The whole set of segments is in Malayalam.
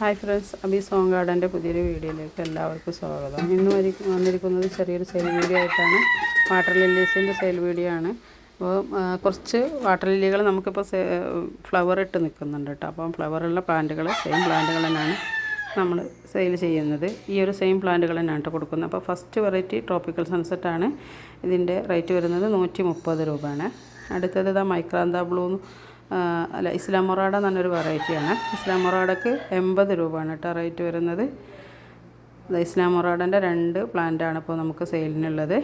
ഹായ് ഫ്രണ്ട്സ്, അബി സോങ് ഗാർഡൻ്റെ പുതിയൊരു വീഡിയോയിലേക്ക് എല്ലാവർക്കും സ്വാഗതം. ഇന്ന് വന്നിരിക്കുന്നത് ചെറിയൊരു സെയിൽ വീഡിയോ ആയിട്ടാണ്. വാട്ടർ ലില്ലീസിൻ്റെ സെയിൽ വീഡിയോ ആണ്. അപ്പോൾ കുറച്ച് വാട്ടർ ലില്ലികൾ നമുക്കിപ്പോൾ ഫ്ലവർ ഇട്ട് നിൽക്കുന്നുണ്ട് കേട്ടോ. അപ്പം ഫ്ലവറുള്ള പ്ലാന്റുകൾ സെയിം പ്ലാന്റുകൾ തന്നെയാണ് നമ്മൾ സെയിൽ ചെയ്യുന്നത്. ഈ ഒരു സെയിം പ്ലാന്റുകൾ തന്നെയാണ് കേട്ടോ കൊടുക്കുന്നത്. അപ്പോൾ ഫസ്റ്റ് വെറൈറ്റി ട്രോപ്പിക്കൽ സൺസെറ്റാണ്. ഇതിൻ്റെ റേറ്റ് വരുന്നത് 130 രൂപയാണ്. അടുത്തത് ഇതാ മൈക്രാന്ത ബ്ലൂ അല്ല ഇസ്ലാം മൊറാഡ എന്നൊരു വെറൈറ്റിയാണ്. ഇസ്ലാം മൊറാഡക്ക് 80 രൂപയാണ് കേട്ടോ റേറ്റ് വരുന്നത്. ഇസ്ലാം മൊറാഡൻ്റെ 2 പ്ലാന്റാണ് ഇപ്പോൾ നമുക്ക് സെയിലിനുള്ളത്.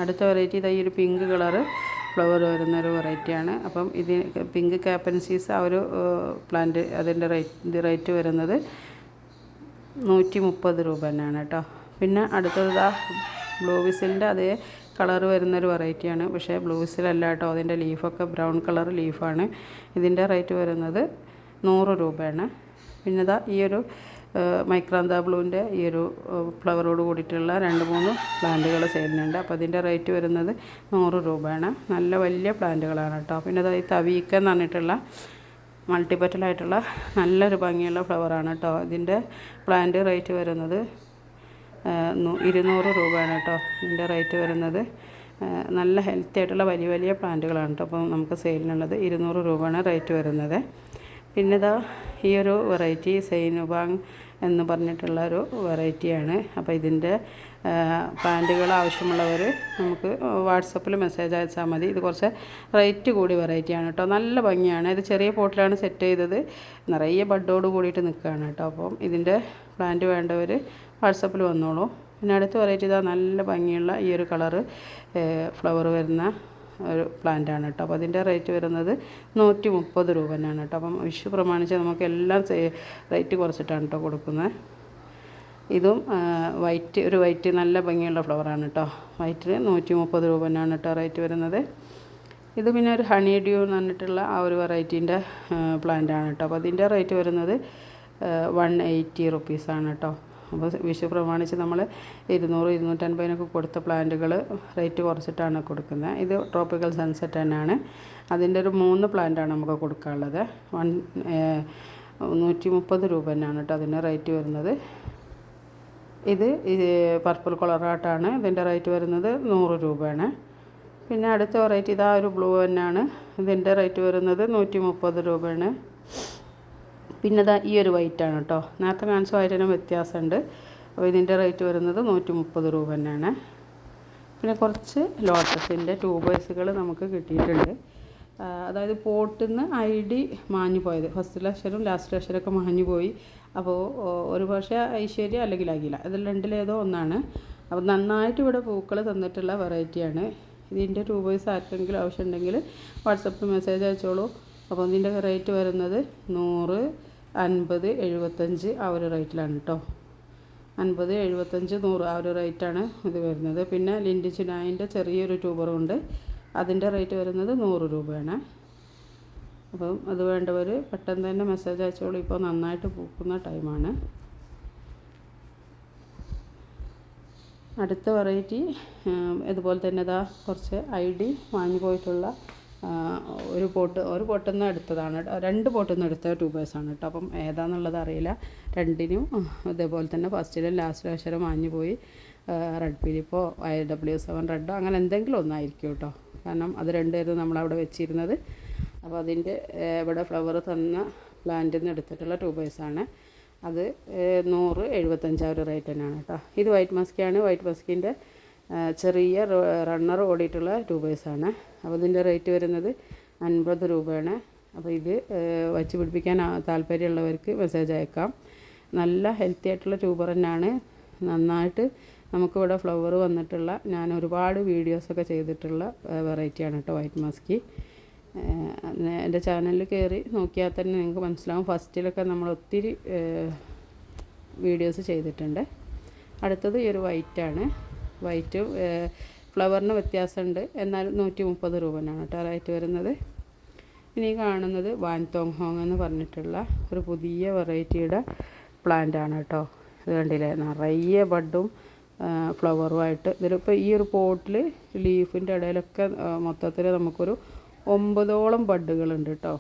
അടുത്ത വെറൈറ്റി ഇതാ ഈ ഒരു പിങ്ക് കളറ് ഫ്ലവർ വരുന്നൊരു വെറൈറ്റിയാണ്. അപ്പം ഇത് പിങ്ക് കാപ്പൻസീസ് ആ ഒരു പ്ലാന്റ് അതിൻ്റെ റേറ്റ് വരുന്നത് 130 രൂപ തന്നെയാണ് കേട്ടോ. പിന്നെ അടുത്തത് ഇതാ ബ്ലൂ വിസിലിൻ്റെ അതേ കളർ വരുന്നൊരു വെറൈറ്റിയാണ്. പക്ഷേ ബ്ലൂ വിസിലല്ല കേട്ടോ, അതിൻ്റെ ലീഫൊക്കെ ബ്രൗൺ കളർ ലീഫാണ്. ഇതിൻ്റെ റേറ്റ് വരുന്നത് 100 രൂപയാണ്. പിന്നെ ഇതാ ഈ ഒരു മൈക്രാന്ത ബ്ലൂവിൻ്റെ ഈ ഒരു ഫ്ലവറോട് കൂടിയിട്ടുള്ള 2-3 പ്ലാന്റുകൾ സെയിലിനുണ്ട്. അപ്പോൾ അതിൻ്റെ റേറ്റ് വരുന്നത് 100 രൂപയാണ്. നല്ല വലിയ പ്ലാന്റുകളാണ് കേട്ടോ. പിന്നെ ഇതാ ഈ തവീക്ക എന്ന് പറഞ്ഞിട്ടുള്ള മൾട്ടിപ്പറ്റലായിട്ടുള്ള നല്ലൊരു ഭംഗിയുള്ള ഫ്ലവറാണ് കേട്ടോ. ഇതിൻ്റെ പ്ലാന്റ് റേറ്റ് വരുന്നത് 200 രൂപയാണ് കേട്ടോ. ഇതിൻ്റെ റേറ്റ് വരുന്നത് നല്ല ഹെൽത്തി ആയിട്ടുള്ള വലിയ വലിയ പ്ലാന്റുകളാണ് കേട്ടോ. അപ്പം നമുക്ക് സെയിലിനുള്ളത് 200 രൂപയാണ് റേറ്റ് വരുന്നത്. പിന്നെ ഇതാ ഈ ഒരു വെറൈറ്റി സൈനുബാങ് എന്ന് പറഞ്ഞിട്ടുള്ള ഒരു വെറൈറ്റിയാണ്. അപ്പോൾ ഇതിൻ്റെ പ്ലാന്റുകൾ ആവശ്യമുള്ളവർ നമുക്ക് വാട്സപ്പിൽ മെസ്സേജ് അയച്ചാൽ മതി. ഇത് കുറച്ച് റേറ്റ് കൂടി വെറൈറ്റിയാണ് കേട്ടോ. നല്ല ഭംഗിയാണ്. ഇത് ചെറിയ പോട്ടിലാണ് സെറ്റ് ചെയ്തത്. നിറയെ ബഡോട് കൂടിയിട്ട് നിൽക്കുകയാണ് കേട്ടോ. അപ്പം ഇതിൻ്റെ പ്ലാന്റ് വേണ്ടവർ വാട്സപ്പിൽ വന്നോളൂ. പിന്നെ അടുത്ത വെറൈറ്റി ഇതാ നല്ല ഭംഗിയുള്ള ഈ ഒരു കളറ് ഫ്ലവർ വരുന്ന ഒരു പ്ലാന്റാണ് കേട്ടോ. അപ്പോൾ അതിൻ്റെ റേറ്റ് വരുന്നത് 130 രൂപ തന്നെയാണ് കേട്ടോ. അപ്പം വിഷു പ്രമാണിച്ച് നമുക്ക് എല്ലാം റേറ്റ് കുറച്ചിട്ടാണ് കേട്ടോ കൊടുക്കുന്നത്. ഇതും വൈറ്റ് നല്ല ഭംഗിയുള്ള ഫ്ലവറാണ് കേട്ടോ. വൈറ്റിന് 130 രൂപ തന്നെയാണ് കേട്ടോ റേറ്റ് വരുന്നത്. ഇത് പിന്നെ ഒരു ഹണി ഡ്യൂ എന്ന് പറഞ്ഞിട്ടുള്ള ആ ഒരു വെറൈറ്റീൻ്റെ പ്ലാന്റാണ് കേട്ടോ. അപ്പോൾ അതിൻ്റെ റേറ്റ് വരുന്നത് 180 റുപ്പീസാണ് കേട്ടോ. അപ്പോൾ വിഷു പ്രമാണിച്ച് നമ്മൾ 200-250 കൊടുത്ത പ്ലാന്റുകൾ റേറ്റ് കുറച്ചിട്ടാണ് കൊടുക്കുന്നത്. ഇത് ട്രോപ്പിക്കൽ സൺസെറ്റ് തന്നെയാണ്. അതിൻ്റെ ഒരു 3 പ്ലാന്റാണ് നമുക്ക് കൊടുക്കാനുള്ളത്. 130 രൂപ തന്നെയാണ് കേട്ടോ അതിൻ്റെ റേറ്റ് വരുന്നത്. ഇത് പർപ്പിൾ കളറായിട്ടാണ്. ഇതിൻ്റെ റേറ്റ് വരുന്നത് 100 രൂപയാണ്. പിന്നെ അടുത്ത വെറൈറ്റി ഇതാ ഒരു ബ്ലൂ തന്നെയാണ്. ഇതിൻ്റെ റേറ്റ് വരുന്നത് 130 രൂപയാണ്. പിന്നെ ഇതാ ഈ ഒരു വൈറ്റാണ് കേട്ടോ. നേരത്തെ കാണിച്ച വൈറ്റിനും വ്യത്യാസമുണ്ട്. അപ്പോൾ ഇതിൻ്റെ റേറ്റ് വരുന്നത് 130 രൂപ തന്നെയാണ്. പിന്നെ കുറച്ച് ലോട്ടസിൻ്റെ ട്യൂബേഴ്സുകൾ നമുക്ക് കിട്ടിയിട്ടുണ്ട്. അതായത് പോട്ടിൽ നിന്ന് ID മാഞ്ഞു പോയത്, ഫസ്റ്റിലെ അക്ഷരം ലാസ്റ്റ് അക്ഷരമൊക്കെ മാഞ്ഞു പോയി. അപ്പോൾ ഒരു പക്ഷേ ഐശ്വര്യ അല്ലെങ്കിൽ അഖില ഇതിൽ രണ്ടിലേതോ ഒന്നാണ്. അപ്പോൾ നന്നായിട്ട് ഇവിടെ പൂക്കൾ തന്നിട്ടുള്ള വെറൈറ്റിയാണ്. ഇതിൻ്റെ ട്യൂബേഴ്സ് ആർക്കെങ്കിലും ആവശ്യമുണ്ടെങ്കിൽ വാട്സപ്പിൽ മെസ്സേജ് അയച്ചോളൂ. അപ്പോൾ ഇതിൻ്റെ റേറ്റ് വരുന്നത് 100, 50, 75 ആ ഒരു റേറ്റിലാണ് കേട്ടോ. 50, 75, 100 ആ ഒരു റേറ്റാണ് ഇത് വരുന്നത്. പിന്നെ ലിൻഡി ചിനായിൻ്റെ ചെറിയൊരു ട്യൂബറുണ്ട്. അതിൻ്റെ റേറ്റ് വരുന്നത് 100 രൂപയാണ്. അപ്പം അത് വേണ്ടവർ പെട്ടെന്ന് തന്നെ മെസ്സേജ് അയച്ചോളൂ. ഇപ്പോൾ നന്നായിട്ട് പൂക്കുന്ന ടൈമാണ്. അടുത്ത വെറൈറ്റി ഇതുപോലെ തന്നെ ഇതാ കുറച്ച് ID വാങ്ങി പോയിട്ടുള്ള ഒരു പോട്ടിൽ നിന്ന് എടുത്തതാണ്. 2 പോട്ടിൽ നിന്ന് എടുത്ത ട്യൂബേഴ്സാണ് കേട്ടോ. അപ്പം ഏതാണെന്നുള്ളത് അറിയില്ല. രണ്ടിനും ഇതേപോലെ തന്നെ ഫസ്റ്റിലും ലാസ്റ്റിലും അക്ഷരം മാഞ്ഞു പോയി. റെഡ് ഫിലിപ്പോ IW7 റെഡോ അങ്ങനെ എന്തെങ്കിലും ഒന്നായിരിക്കും കേട്ടോ. കാരണം അത് രണ്ടായിരുന്നു നമ്മളവിടെ വെച്ചിരുന്നത്. അപ്പോൾ അതിൻ്റെ ഇവിടെ ഫ്ലവർ തന്ന പ്ലാന്റിൽ നിന്ന് എടുത്തിട്ടുള്ള ട്യൂബേഴ്സാണ്. അത് 175 ആ ഒരു റേറ്റ് തന്നെയാണ് കേട്ടോ. ഇത് വൈറ്റ് മസ്കിയാണ്. വൈറ്റ് മസ്കിൻ്റെ ചെറിയ റണ്ണർ ഓടിയിട്ടുള്ള ട്യൂബേഴ്സാണ്. അപ്പോൾ ഇതിൻ്റെ റേറ്റ് വരുന്നത് 50 രൂപയാണ്. അപ്പോൾ ഇത് വച്ച് പിടിപ്പിക്കാൻ താല്പര്യമുള്ളവർക്ക് മെസ്സേജ് അയക്കാം. നല്ല ഹെൽത്തി ആയിട്ടുള്ള ട്യൂബർ തന്നെയാണ്. നന്നായിട്ട് നമുക്കിവിടെ ഫ്ലവർ വന്നിട്ടുള്ള ഞാൻ ഒരുപാട് വീഡിയോസൊക്കെ ചെയ്തിട്ടുള്ള വെറൈറ്റിയാണ് കേട്ടോ വൈറ്റ് മസ്കി. എൻ്റെ ചാനലിൽ കയറി നോക്കിയാൽ തന്നെ നിങ്ങൾക്ക് മനസ്സിലാവും. ഫസ്റ്റിലൊക്കെ നമ്മൾ ഒത്തിരി വീഡിയോസ് ചെയ്തിട്ടുണ്ട്. അടുത്തത് ഈ ഒരു വൈറ്റാണ്. വൈറ്റ് ഫ്ലവറിന് വ്യത്യാസമുണ്ട്. എന്നാലും 130 രൂപയാണ് കേട്ടോ റേറ്റ് വരുന്നത്. പിന്നെ ഈ കാണുന്നത് വാൻതോങ് ഹോങ് എന്ന് പറഞ്ഞിട്ടുള്ള ഒരു പുതിയ വെറൈറ്റിയുടെ പ്ലാന്റാണ് കേട്ടോ. ഇത് കണ്ടില്ലേ, നിറയെ ബഡും ഫ്ലവറുമായിട്ട്. ഇതിലിപ്പോൾ ഈ ഒരു പോട്ടിൽ ലീഫിൻ്റെ ഇടയിലൊക്കെ മൊത്തത്തിൽ നമുക്കൊരു 9ഓളം ബഡുകളുണ്ട് കേട്ടോ.